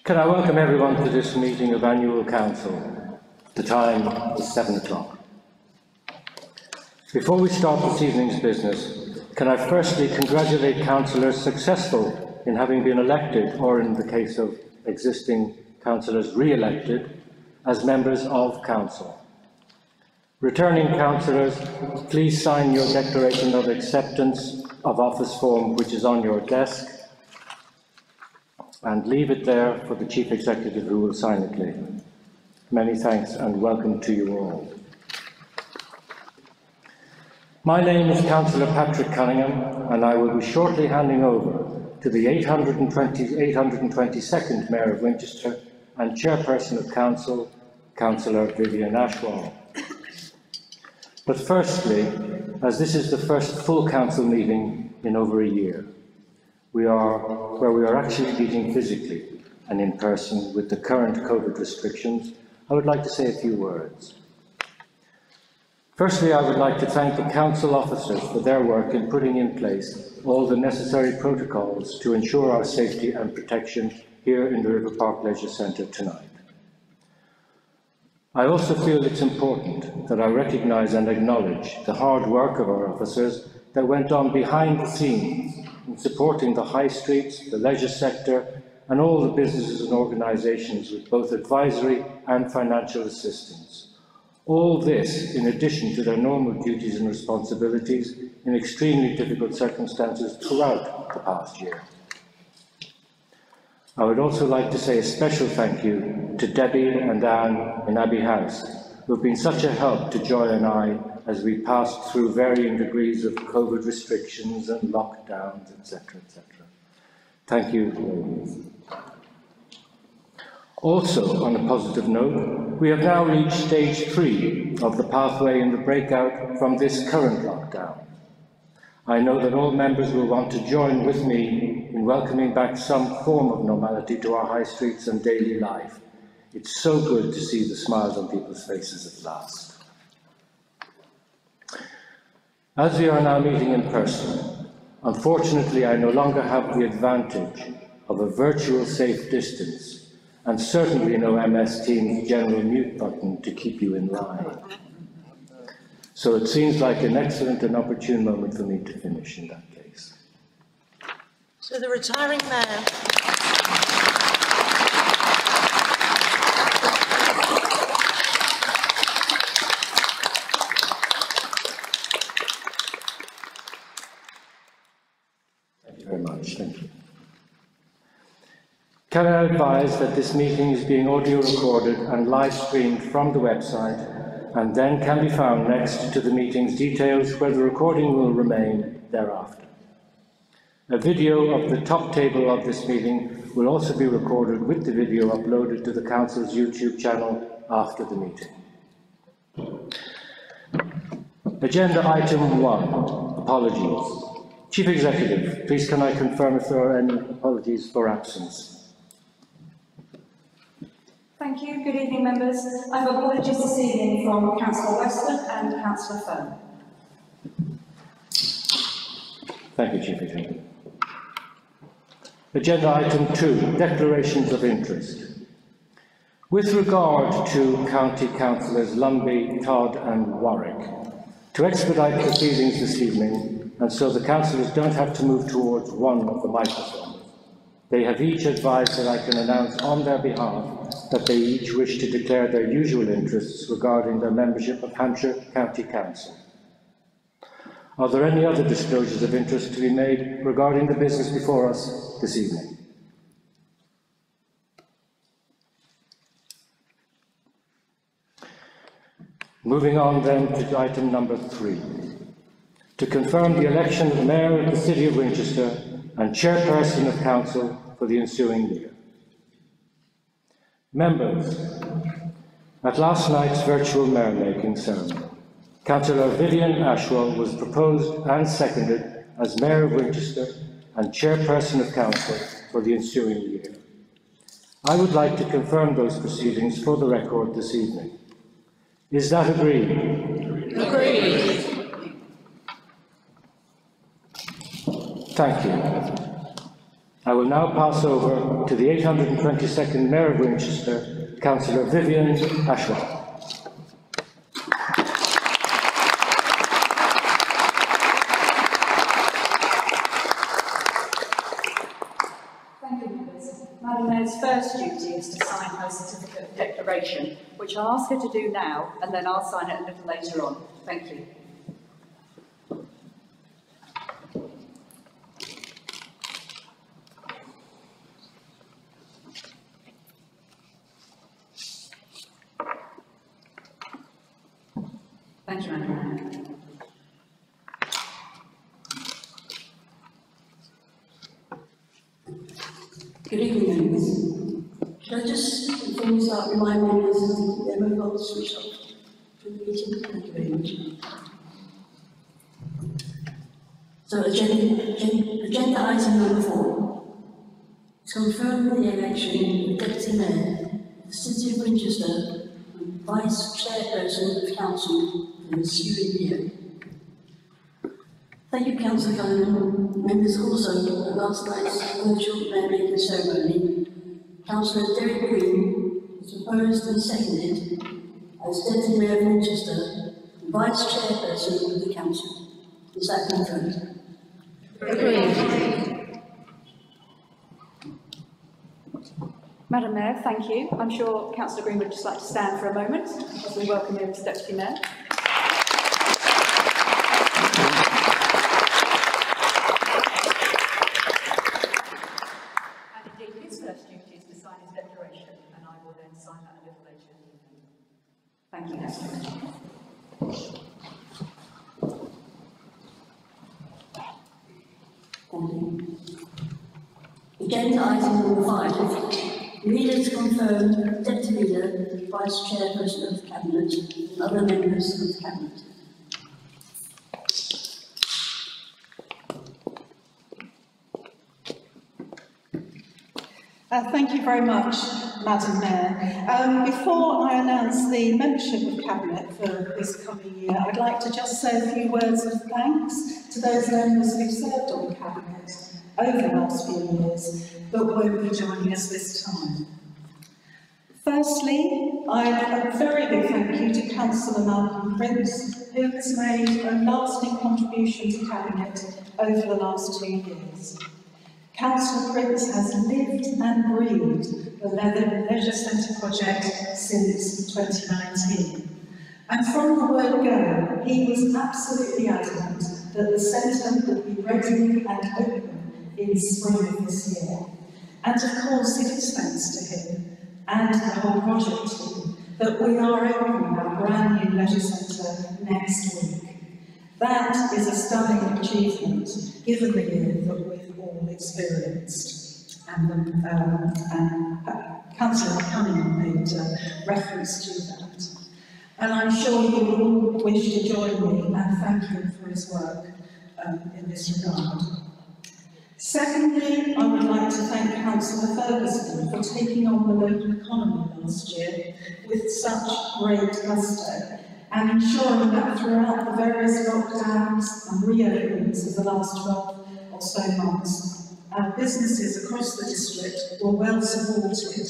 Can I welcome everyone to this meeting of Annual Council? The time is 7 o'clock. Before we start this evening's business, can I firstly congratulate councillors successful in having been elected, or in the case of existing councillors re-elected, as members of council. Returning councillors, please sign your declaration of acceptance of office form, which is on your desk, and leave it there for the Chief Executive, who will sign it later. Many thanks and welcome to you all. My name is Councillor Patrick Cunningham, and I will be shortly handing over to the 822nd Mayor of Winchester and Chairperson of Council, Councillor Vivian Ashwell. But firstly, as this is the first full council meeting in over a year, where we are actually meeting physically and in person with the current COVID restrictions, I would like to say a few words. Firstly, I would like to thank the council officers for their work in putting in place all the necessary protocols to ensure our safety and protection here in the River Park Leisure Centre tonight. I also feel it's important that I recognise and acknowledge the hard work of our officers that went on behind the scenes in supporting the high streets, the leisure sector, and all the businesses and organisations with both advisory and financial assistance. All this in addition to their normal duties and responsibilities in extremely difficult circumstances throughout the past year. I would also like to say a special thank you to Debbie and Anne in Abbey House, who have been such a help to Joy and I as we passed through varying degrees of COVID restrictions and lockdowns, etc., etc. Thank you, ladies. Also, on a positive note, we have now reached stage 3 of the pathway in the breakout from this current lockdown. I know that all members will want to join with me in welcoming back some form of normality to our high streets and daily life. It's so good to see the smiles on people's faces at last. As we are now meeting in person, unfortunately I no longer have the advantage of a virtual safe distance and certainly no MS Teams general mute button to keep you in line. So it seems like an excellent and opportune moment for me to finish in that case. So the retiring mayor. Thank you very much. Thank you. Can I advise that this meeting is being audio recorded and live streamed from the website, and then can be found next to the meeting's details, where the recording will remain thereafter. A video of the top table of this meeting will also be recorded with the video uploaded to the Council's YouTube channel after the meeting. Agenda item 1, apologies. Chief Executive, please can I confirm if there are any apologies for absence? Thank you. Good evening, members. I have apologies this evening from Councillor Weston and Councillor Fern. Thank you, Chief Executive. Agenda item 2, declarations of interest. With regard to County Councillors Lumby, Todd and Warwick, to expedite proceedings this evening, and so the councillors don't have to move towards one of the microphones, they have each advised that I can announce on their behalf that they each wish to declare their usual interests regarding their membership of Hampshire County Council. Are there any other disclosures of interest to be made regarding the business before us this evening? Moving on then to item number 3. To confirm the election of Mayor of the City of Winchester and Chairperson of Council for the ensuing year. Members, at last night's virtual mayor-making ceremony, Councillor Vivian Ashwell was proposed and seconded as Mayor of Winchester and Chairperson of Council for the ensuing year. I would like to confirm those proceedings for the record this evening. Is that agreed? Agreed. Thank you. I will will now pass over to the 822nd Mayor of Winchester, Councillor Vivian Ashworth. Madam Mayor's first duty is to sign her certificate of declaration, which I'll ask her to do now, and then I'll sign it a little later on. Thank you. Thank you, Madam Mayor. Good evening, members. Should I just, before we start, remind members to keep their mobiles switched off from the meeting? Thank you very much. So, agenda item number 4 is confirm the election of Deputy Mayor of the City of Winchester and Vice Chairperson of Council for the ensuing year. Thank you, Councillor Cullinan. Members also at last night's virtual mayor-making ceremony, Councillor Derek Green was proposed and seconded as Deputy Mayor of Winchester and Vice Chairperson of the Council. Is that confirmed? Agreed. Madam Mayor, thank you. I'm sure Councillor Green would just like to stand for a moment as we welcome him as Deputy Mayor. Thank you, Agenda item number 5. Leader to confirm Deputy Leader, Vice Chairperson of the Cabinet, and other members of the Cabinet. Thank you very much, Madam Mayor. Before I announce the membership of Cabinet for this coming year, I'd like to just say a few words of thanks to those members who've served on Cabinet over the last few years, but won't be joining us this time. Firstly, a very big thank you to Councillor Malcolm Prince, who has made a lasting contribution to Cabinet over the last 2 years. Councillor Prince has lived and breathed the Leisure Centre project since 2019. And from the word go, he was absolutely adamant that the centre would be ready and open in spring of this year. And of course, it is thanks to him and the whole project team that we are opening our brand new Leisure Centre next week. That is a stunning achievement, given the year that we've all experienced. And Councillor Cunningham made reference to that. And I'm sure you will all wish to join me and thank him for his work in this regard. Secondly, I would like to thank Councillor Ferguson for taking on the local economy last year with such great gusto and ensuring that throughout the various lockdowns and reopenings of the last 12 or so months, our businesses across the district were well supported,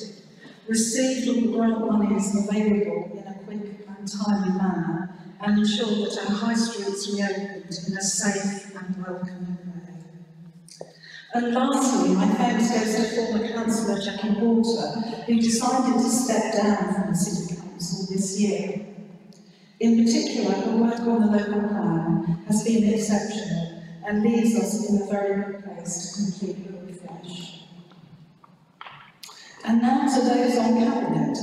received all the grant monies available in a quick and timely manner, and ensured that our high streets reopened in a safe and welcoming way. And lastly, my thanks goes to former Councillor Jackie Walter, who decided to step down from the City Council this year. In particular, her work on the local plan has been exceptional and leaves us in a very good place to completely refresh. And now to those on Cabinet.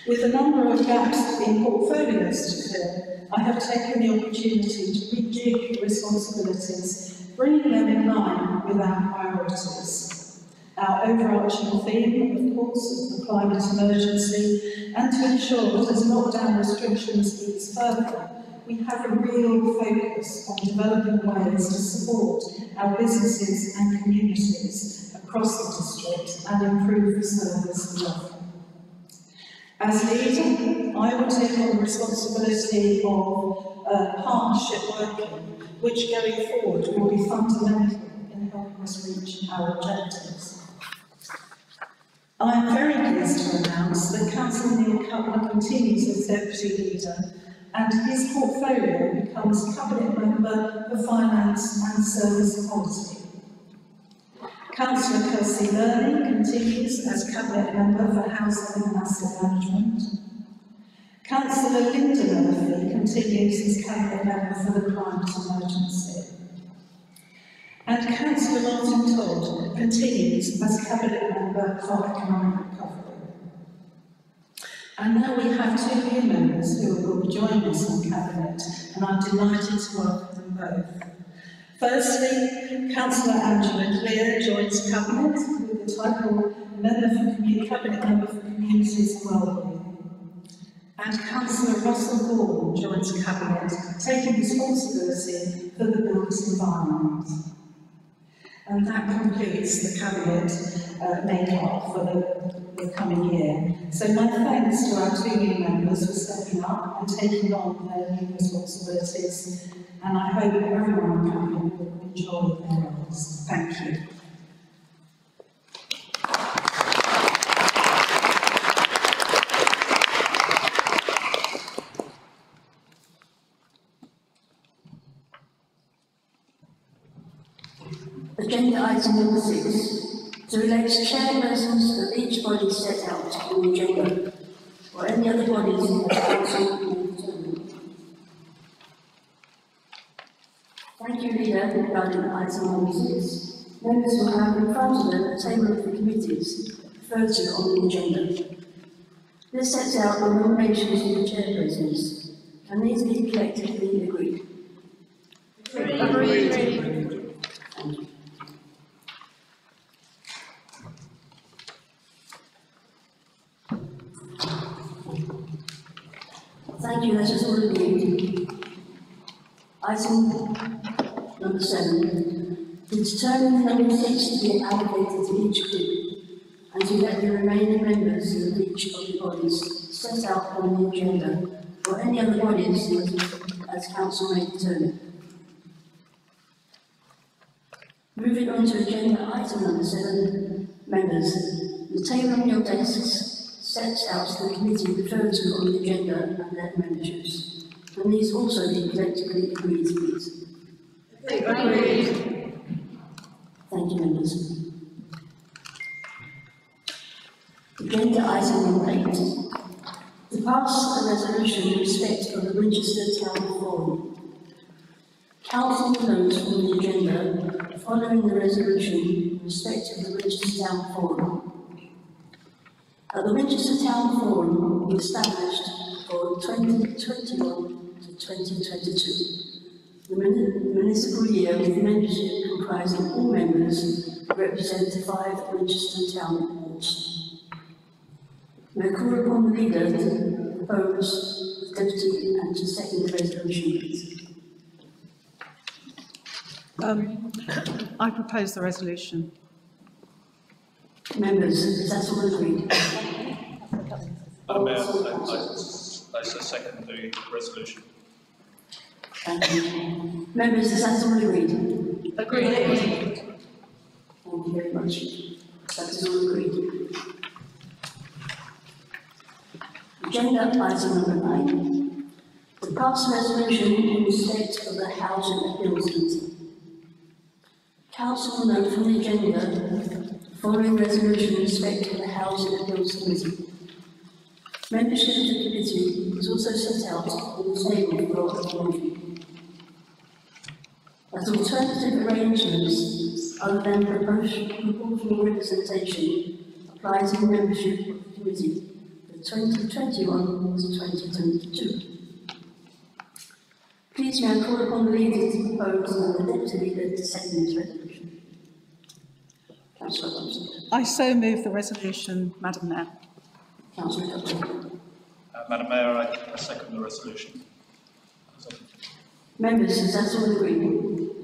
With a number of gaps in portfolios to fill, I have taken the opportunity to rejig responsibilities, bringing them in line with our priorities. Our overarching theme, of course, is the climate emergency, and to ensure that as lockdown restrictions ease further, we have a real focus on developing ways to support our businesses and communities across the district and improve the service we offer. As leader, I will take on the responsibility of partnership working, which going forward will be fundamental in helping us reach our objectives. I am very pleased to announce that Councillor Neil Cutler continues as Deputy Leader and his portfolio becomes Cabinet Member for Finance and Service Policy. Councillor Kelsey Learning continues as Cabinet Member for Housing and Asset Management. Councillor Linda Murphy continues as Cabinet Member for the Climate Emergency. And Councillor Martin Todd continues as Cabinet Member for Economic Recovery. And now we have two new members who will join us in Cabinet, and I'm delighted to welcome them both. Firstly, Councillor Angela Clear joins Cabinet with the title Cabinet Member for Communities and Wellbeing. And Councillor Russell Gordon joins Cabinet, taking responsibility for the built environment. And that completes the Cabinet make-up for the coming year. So my thanks to our two new members for stepping up and taking on their new responsibilities, and I hope everyone in Cabinet will enjoy their roles. Thank you. Agenda item number 6, to elect chairpersons of each body set out on the agenda, or any other bodies in the council may determine. Thank you, Leader, regarding item number 6. Members will have in front of them a table of the committees referred to on the agenda. This sets out the nominations of the chairpersons, and these be collectively agreed. Agreed. Thank you. Thank you, that is all agreed. Item number 7, to determine the number of seats to be allocated to each group, and to let the remaining members of each of the bodies set out on the agenda, or any other bodies as council may determine. Moving on to agenda item number 7, members, the table on your desks sets out the committee referred to on the agenda and their memberships, and these also be collectively agreed, please. Agreed. Thank you, members. Agenda item number 8, to pass a resolution in respect of the Winchester Town Forum. Council notes from the agenda following the resolution in respect of the Winchester Town Forum. At the Winchester Town Forum, we established for 2021 to 2022, the municipal year with membership comprising all members representing 5 Winchester Town wards. May I call upon the leader to propose, the deputy, and to second the resolution, please. I propose the resolution. Members, is that all agreed? Mayor, I second the resolution. Thank you. Members, is that all agreed? Agreed. Thank you very much. That is all agreed. Agenda item number 9. To pass a resolution in respect of the Housing and Bills Committee. Council will note from the agenda the following resolution in respect of the Housing and Bills Committee. Membership of the committee is also set out in the table for appointment. As alternative arrangements other than proportional representation apply to the membership of the committee for 2021 to 2022. Please may I call upon the leader to propose and the deputy leader to second this resolution. Councillor Thompson. I so move the resolution, Madam Mayor. Councillor Thompson. Madam Mayor, I second the resolution. Members, is that all agreed?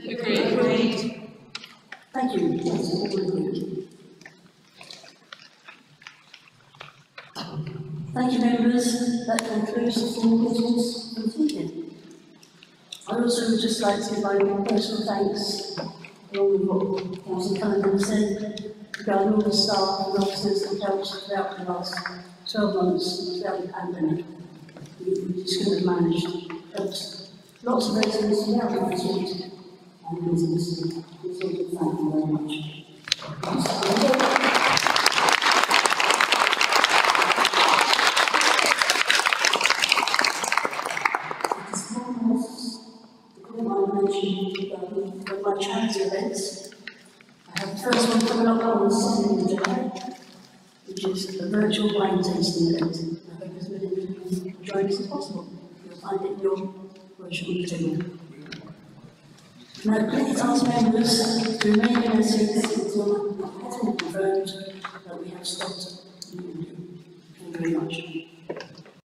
Agreed. Thank you. That's all agreed. Thank you, members. That concludes the formal business of the meeting. I also would just like to give my personal thanks along with what Councillor Cunningham said, regarding all the staff and officers and helped throughout the last 12 months throughout the pandemic. We just couldn't have managed. But lots of residents throughout the district and business. We sort of thank you very much. My charity events. I have the first one coming up on the 2nd of July, which is a virtual wine tasting event. I hope as many of you will join us as possible. You'll find it in your virtual meeting. Now, please ask members to remain in their seats until it has been confirmed that we have stopped the meeting. Thank you very much.